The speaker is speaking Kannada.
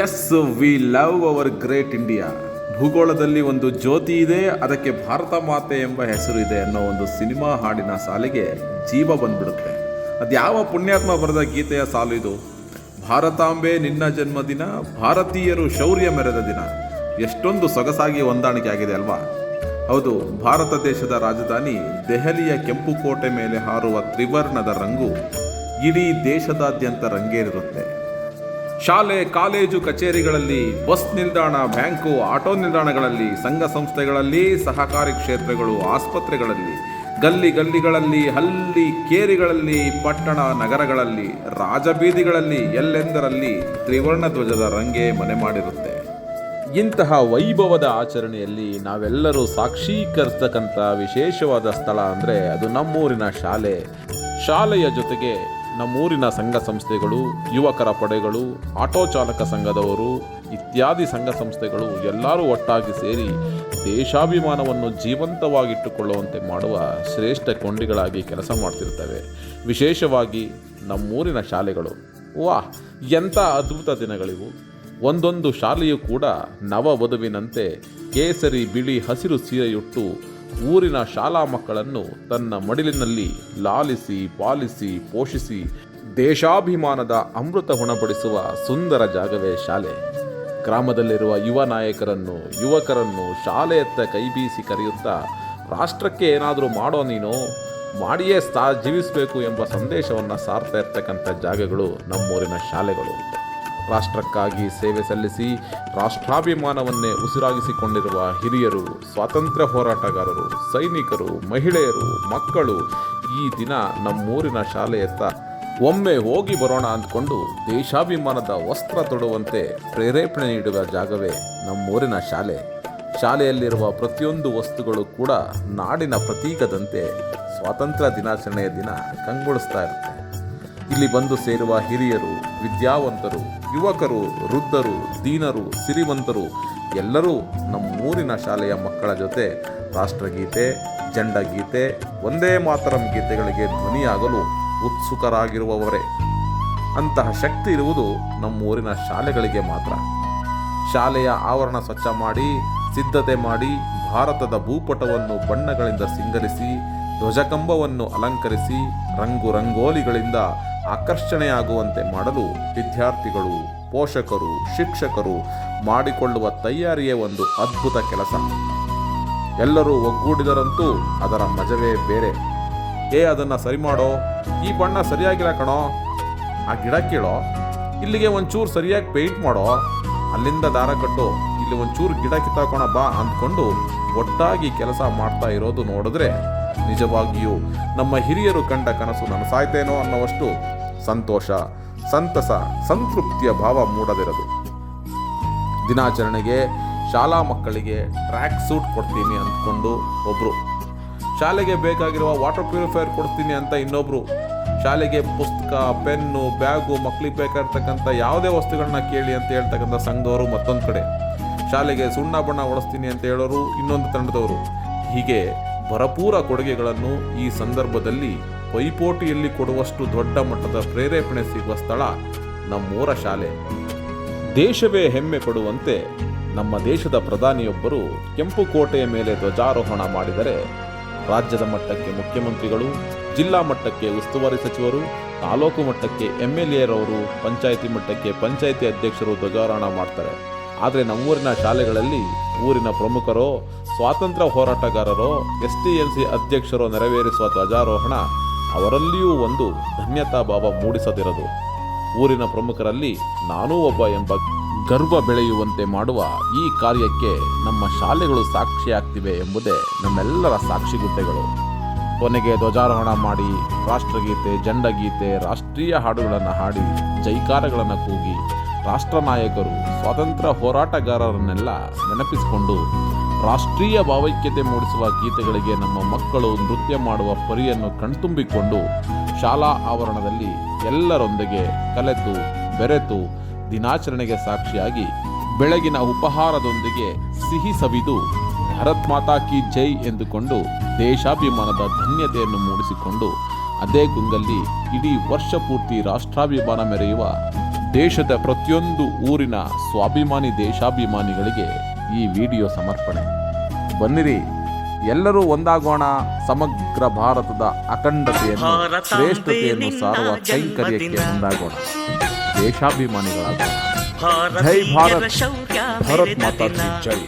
S, we love our great India. ಭೂಗೋಳದಲ್ಲಿ ಒಂದು ಜ್ಯೋತಿ ಇದೆ, ಅದಕ್ಕೆ ಭಾರತ ಮಾತೆ ಎಂಬ ಹೆಸರು ಇದೆ ಅನ್ನೋ ಒಂದು ಸಿನಿಮಾ ಹಾಡಿನ ಸಾಲಿಗೆ ಜೀವ ಬಂದ್ಬಿಡುತ್ತೆ. ಅದ್ಯಾವ ಪುಣ್ಯಾತ್ಮ ಬರೆದ ಗೀತೆಯ ಸಾಲು ಇದು? ಭಾರತಾಂಬೆ ನಿನ್ನ ಜನ್ಮದಿನ, ಭಾರತೀಯರು ಶೌರ್ಯ ಮೆರೆದ ದಿನ. ಎಷ್ಟೊಂದು ಸೊಗಸಾಗಿ ಹೊಂದಾಣಿಕೆ ಆಗಿದೆ ಅಲ್ವಾ? ಹೌದು, ಭಾರತ ದೇಶದ ರಾಜಧಾನಿ ದೆಹಲಿಯ ಕೆಂಪು ಕೋಟೆ ಮೇಲೆ ಹಾರುವ ತ್ರಿವರ್ಣದ ರಂಗು ಇಡೀ ದೇಶದಾದ್ಯಂತ ರಂಗೇರಿರುತ್ತೆ. ಶಾಲೆ, ಕಾಲೇಜು, ಕಚೇರಿಗಳಲ್ಲಿ, ಬಸ್ ನಿಲ್ದಾಣ, ಬ್ಯಾಂಕು, ಆಟೋ ನಿಲ್ದಾಣಗಳಲ್ಲಿ, ಸಂಘ ಸಂಸ್ಥೆಗಳಲ್ಲಿ, ಸಹಕಾರಿ ಕ್ಷೇತ್ರಗಳು, ಆಸ್ಪತ್ರೆಗಳಲ್ಲಿ, ಗಲ್ಲಿ ಗಲ್ಲಿಗಳಲ್ಲಿ, ಹಳ್ಳಿ ಕೇರಿಗಳಲ್ಲಿ, ಪಟ್ಟಣ ನಗರಗಳಲ್ಲಿ, ರಾಜಬೀದಿಗಳಲ್ಲಿ, ಎಲ್ಲೆಂದರಲ್ಲಿ ತ್ರಿವರ್ಣ ಧ್ವಜದ ರಂಗೆ ಮನೆ ಮಾಡಿರುತ್ತೆ. ಇಂತಹ ವೈಭವದ ಆಚರಣೆಯಲ್ಲಿ ನಾವೆಲ್ಲರೂ ಸಾಕ್ಷೀಕರಿಸತಕ್ಕಂಥ ವಿಶೇಷವಾದ ಸ್ಥಳ ಅಂದರೆ ಅದು ನಮ್ಮೂರಿನ ಶಾಲೆ. ಶಾಲೆಯ ಜೊತೆಗೆ ನಮ್ಮೂರಿನ ಸಂಘ ಸಂಸ್ಥೆಗಳು, ಯುವಕರ ಪಡೆಗಳು, ಆಟೋ ಚಾಲಕ ಸಂಘದವರು ಇತ್ಯಾದಿ ಸಂಘ ಸಂಸ್ಥೆಗಳು ಎಲ್ಲರೂ ಒಟ್ಟಾಗಿ ಸೇರಿ ದೇಶಾಭಿಮಾನವನ್ನು ಜೀವಂತವಾಗಿಟ್ಟುಕೊಳ್ಳುವಂತೆ ಮಾಡುವ ಶ್ರೇಷ್ಠ ಕೊಂಡಿಗಳಾಗಿ ಕೆಲಸ ಮಾಡ್ತಿರ್ತವೆ. ವಿಶೇಷವಾಗಿ ನಮ್ಮೂರಿನ ಶಾಲೆಗಳು, ವಾಹ್ ಎಂಥ ಅದ್ಭುತ ದಿನಗಳಿವು! ಒಂದೊಂದು ಶಾಲೆಯೂ ಕೂಡ ನವವಧುವಿನಂತೆ ಕೇಸರಿ, ಬಿಳಿ, ಹಸಿರು ಸೀರೆಯುಟ್ಟು ಊರಿನ ಶಾಲಾ ಮಕ್ಕಳನ್ನು ತನ್ನ ಮಡಿಲಿನಲ್ಲಿ ಲಾಲಿಸಿ, ಪಾಲಿಸಿ, ಪೋಷಿಸಿ ದೇಶಾಭಿಮಾನದ ಅಮೃತ ಉಣಬಡಿಸುವ ಸುಂದರ ಜಾಗವೇ ಶಾಲೆ. ಗ್ರಾಮದಲ್ಲಿರುವ ಯುವ ನಾಯಕರನ್ನು, ಯುವಕರನ್ನು ಶಾಲೆಯತ್ತ ಕೈಬೀಸಿ ಕರೆಯುತ್ತಾ ರಾಷ್ಟ್ರಕ್ಕೆ ಏನಾದರೂ ಮಾಡೋ ನೀನು, ಮಾಡಿಯೇ ಜೀವಿಸಬೇಕು ಎಂಬ ಸಂದೇಶವನ್ನು ಸಾರ್ತಾ ಇರ್ತಕ್ಕಂಥ ಜಾಗಗಳು ನಮ್ಮೂರಿನ ಶಾಲೆಗಳು. ರಾಷ್ಟ್ರಕ್ಕಾಗಿ ಸೇವೆ ಸಲ್ಲಿಸಿ ರಾಷ್ಟ್ರಾಭಿಮಾನವನ್ನೇ ಉಸಿರಾಗಿಸಿಕೊಂಡಿರುವ ಹಿರಿಯರು, ಸ್ವಾತಂತ್ರ್ಯ ಹೋರಾಟಗಾರರು, ಸೈನಿಕರು, ಮಹಿಳೆಯರು, ಮಕ್ಕಳು ಈ ದಿನ ನಮ್ಮೂರಿನ ಶಾಲೆಯತ್ತ ಒಮ್ಮೆ ಹೋಗಿ ಬರೋಣ ಅಂದ್ಕೊಂಡು ದೇಶಾಭಿಮಾನದ ವಸ್ತ್ರ ತೊಡುವಂತೆ ಪ್ರೇರೇಪಣೆ ನೀಡುವ ಜಾಗವೇ ನಮ್ಮೂರಿನ ಶಾಲೆ. ಶಾಲೆಯಲ್ಲಿರುವ ಪ್ರತಿಯೊಂದು ವಸ್ತುಗಳು ಕೂಡ ನಾಡಿನ ಪ್ರತೀಕದಂತೆ ಸ್ವಾತಂತ್ರ್ಯ ದಿನಾಚರಣೆಯ ದಿನ ಕಂಗೊಳಿಸ್ತಾ ಇರುತ್ತೆ. ಇಲ್ಲಿ ಬಂದು ಸೇರುವ ಹಿರಿಯರು, ವಿದ್ಯಾವಂತರು, ಯುವಕರು, ವೃದ್ಧರು, ದೀನರು, ಸಿರಿವಂತರು ಎಲ್ಲರೂ ನಮ್ಮೂರಿನ ಶಾಲೆಯ ಮಕ್ಕಳ ಜೊತೆ ರಾಷ್ಟ್ರಗೀತೆ, ಜಂಡಗೀತೆ, ಒಂದೇ ಮಾತರಂ ಗೀತೆಗಳಿಗೆ ಧ್ವನಿಯಾಗಲು ಉತ್ಸುಕರಾಗಿರುವವರೇ. ಅಂತಹ ಶಕ್ತಿ ಇರುವುದು ನಮ್ಮೂರಿನ ಶಾಲೆಗಳಿಗೆ ಮಾತ್ರ. ಶಾಲೆಯ ಆವರಣ ಸ್ವಚ್ಛ ಮಾಡಿ, ಸಿದ್ಧತೆ ಮಾಡಿ, ಭಾರತದ ಭೂಪಟವನ್ನು ಬಣ್ಣಗಳಿಂದ ಸಿಂಗರಿಸಿ, ಧ್ವಜಕಂಬವನ್ನು ಅಲಂಕರಿಸಿ, ರಂಗು ರಂಗೋಲಿಗಳಿಂದ ಆಕರ್ಷಣೆಯಾಗುವಂತೆ ಮಾಡಲು ವಿದ್ಯಾರ್ಥಿಗಳು, ಪೋಷಕರು, ಶಿಕ್ಷಕರು ಮಾಡಿಕೊಳ್ಳುವ ತಯಾರಿಯೇ ಒಂದು ಅದ್ಭುತ ಕೆಲಸ. ಎಲ್ಲರೂ ಒಗ್ಗೂಡಿದರಂತೂ ಅದರ ಮಜವೇ ಬೇರೆ. ಅದನ್ನು ಸರಿ ಮಾಡೋ, ಈ ಬಣ್ಣ ಸರಿಯಾಗಿಲ್ಲ ಕಣೋ, ಆ ಗಿಡ ಕೀಳೋ, ಇಲ್ಲಿಗೆ ಒಂಚೂರು ಸರಿಯಾಗಿ ಪೇಂಟ್ ಮಾಡೋ, ಅಲ್ಲಿಂದ ದಾರ ಕಟ್ಟೋ, ಇಲ್ಲಿ ಒಂಚೂರು ಗಿಡ ಕಿತ್ತಾಕೋಣ ಬಾ ಅಂದ್ಕೊಂಡು ಒಟ್ಟಾಗಿ ಕೆಲಸ ಮಾಡ್ತಾ ಇರೋದು ನೋಡಿದ್ರೆ ನಿಜವಾಗಿಯೂ ನಮ್ಮ ಹಿರಿಯರು ಕಂಡ ಕನಸು ನನಸಾಯ್ತೇನೋ ಅನ್ನೋವಷ್ಟು ಸಂತೋಷ, ಸಂತಸ, ಸಂತೃಪ್ತಿಯ ಭಾವ ಮೂಡದಿರದು. ದಿನಾಚರಣೆಗೆ ಶಾಲಾ ಮಕ್ಕಳಿಗೆ ಟ್ರ್ಯಾಕ್ ಸೂಟ್ ಕೊಡ್ತೀನಿ ಅಂದ್ಕೊಂಡು ಒಬ್ಬರು, ಶಾಲೆಗೆ ಬೇಕಾಗಿರುವ ವಾಟರ್ ಪ್ಯೂರಿಫೈಯರ್ ಕೊಡ್ತೀನಿ ಅಂತ ಇನ್ನೊಬ್ರು, ಶಾಲೆಗೆ ಪುಸ್ತಕ, ಪೆನ್ನು, ಬ್ಯಾಗು, ಮಕ್ಕಳಿಗೆ ಬೇಕಾಗಿರ್ತಕ್ಕಂಥ ಯಾವುದೇ ವಸ್ತುಗಳನ್ನ ಕೇಳಿ ಅಂತ ಹೇಳ್ತಕ್ಕಂಥ ಸಂಘದವರು ಮತ್ತೊಂದು ಕಡೆ, ಶಾಲೆಗೆ ಸುಣ್ಣ ಬಣ್ಣ ಹೊಡೆಸ್ತೀನಿ ಅಂತ ಹೇಳೋರು ಇನ್ನೊಂದು ತಂಡದವರು. ಹೀಗೆ ಭರಪೂರ ಕೊಡುಗೆಗಳನ್ನು ಈ ಸಂದರ್ಭದಲ್ಲಿ ಪೈಪೋಟಿಯಲ್ಲಿ ಕೊಡುವಷ್ಟು ದೊಡ್ಡ ಮಟ್ಟದ ಪ್ರೇರೇಪಣೆ ಸಿಗುವ ಸ್ಥಳ ನಮ್ಮೂರ ಶಾಲೆ. ದೇಶವೇ ಹೆಮ್ಮೆ ಪಡುವಂತೆ ನಮ್ಮ ದೇಶದ ಪ್ರಧಾನಿಯೊಬ್ಬರು ಕೆಂಪು ಕೋಟೆಯ ಮೇಲೆ ಧ್ವಜಾರೋಹಣ ಮಾಡಿದರೆ ರಾಜ್ಯದ ಮಟ್ಟಕ್ಕೆ ಮುಖ್ಯಮಂತ್ರಿಗಳು, ಜಿಲ್ಲಾ ಮಟ್ಟಕ್ಕೆ ಉಸ್ತುವಾರಿ ಸಚಿವರು, ತಾಲೂಕು ಮಟ್ಟಕ್ಕೆ MLAರವರು, ಪಂಚಾಯಿತಿ ಮಟ್ಟಕ್ಕೆ ಪಂಚಾಯಿತಿ ಅಧ್ಯಕ್ಷರು ಧ್ವಜಾರೋಹಣ ಮಾಡ್ತಾರೆ. ಆದರೆ ನಮ್ಮೂರಿನ ಶಾಲೆಗಳಲ್ಲಿ ಊರಿನ ಪ್ರಮುಖರೋ, ಸ್ವಾತಂತ್ರ್ಯ ಹೋರಾಟಗಾರರೋ, STLC ಅಧ್ಯಕ್ಷರೋ ನೆರವೇರಿಸುವ ಧ್ವಜಾರೋಹಣ ಅವರಲ್ಲಿಯೂ ಒಂದು ಧನ್ಯತಾ ಭಾವ ಮೂಡಿಸದಿರದು. ಊರಿನ ಪ್ರಮುಖರಲ್ಲಿ ನಾನೂ ಒಬ್ಬ ಎಂಬ ಗರ್ವ ಬೆಳೆಯುವಂತೆ ಮಾಡುವ ಈ ಕಾರ್ಯಕ್ಕೆ ನಮ್ಮ ಶಾಲೆಗಳು ಸಾಕ್ಷಿಯಾಗ್ತಿವೆ ಎಂಬುದೇ ನಮ್ಮೆಲ್ಲರ ಸಾಕ್ಷಿಗುಡ್ಡೆಗಳು. ಕೊನೆಗೆ ಧ್ವಜಾರೋಹಣ ಮಾಡಿ ರಾಷ್ಟ್ರಗೀತೆ, ಜಂಡಗೀತೆ, ರಾಷ್ಟ್ರೀಯ ಹಾಡುಗಳನ್ನು ಹಾಡಿ, ಜೈಕಾರಗಳನ್ನು ಕೂಗಿ ರಾಷ್ಟ್ರ ನಾಯಕರು, ಸ್ವಾತಂತ್ರ್ಯ ಹೋರಾಟಗಾರರನ್ನೆಲ್ಲ ನೆನಪಿಸಿಕೊಂಡು ರಾಷ್ಟ್ರೀಯ ಭಾವೈಕ್ಯತೆ ಮೂಡಿಸುವ ಗೀತೆಗಳಿಗೆ ನಮ್ಮ ಮಕ್ಕಳು ನೃತ್ಯ ಮಾಡುವ ಪರಿಯನ್ನು ಕಣ್ತುಂಬಿಕೊಂಡು ಶಾಲಾ ಆವರಣದಲ್ಲಿ ಎಲ್ಲರೊಂದಿಗೆ ಕಲೆತು ಬೆರೆತು ದಿನಾಚರಣೆಗೆ ಸಾಕ್ಷಿಯಾಗಿ ಬೆಳಗಿನ ಉಪಹಾರದೊಂದಿಗೆ ಸಿಹಿ ಸವಿದು ಭಾರತ್ ಮಾತಾ ಕಿ ಜೈ ಎಂದುಕೊಂಡು ದೇಶಾಭಿಮಾನದ ಧನ್ಯತೆಯನ್ನು ಮೂಡಿಸಿಕೊಂಡು ಅದೇ ಗುಂಗಲ್ಲಿ ಇಡೀ ವರ್ಷ ಪೂರ್ತಿ ರಾಷ್ಟ್ರಾಭಿಮಾನ ಮೆರೆಯುವ ದೇಶದ ಪ್ರತಿಯೊಂದು ಊರಿನ ಸ್ವಾಭಿಮಾನಿ ದೇಶಾಭಿಮಾನಿಗಳಿಗೆ ಈ ವಿಡಿಯೋ ಸಮರ್ಪಣೆ. ಬನ್ನಿರಿ, ಎಲ್ಲರೂ ಒಂದಾಗೋಣ. ಸಮಗ್ರ ಭಾರತದ ಅಖಂಡತೆಯನ್ನು, ಶ್ರೇಷ್ಠತೆಯನ್ನು ಸಾರುವ ಕೈಂಕರ್ಯಕ್ಕೆ ಮುಂದಾಗೋಣ. ದೇಶಾಭಿಮಾನಿಗಳಾಗೋಣ. ಜೈ ಭಾರತ್, ಭಾರತ್ ಮಾತಾ ಕಿ ಜೈ.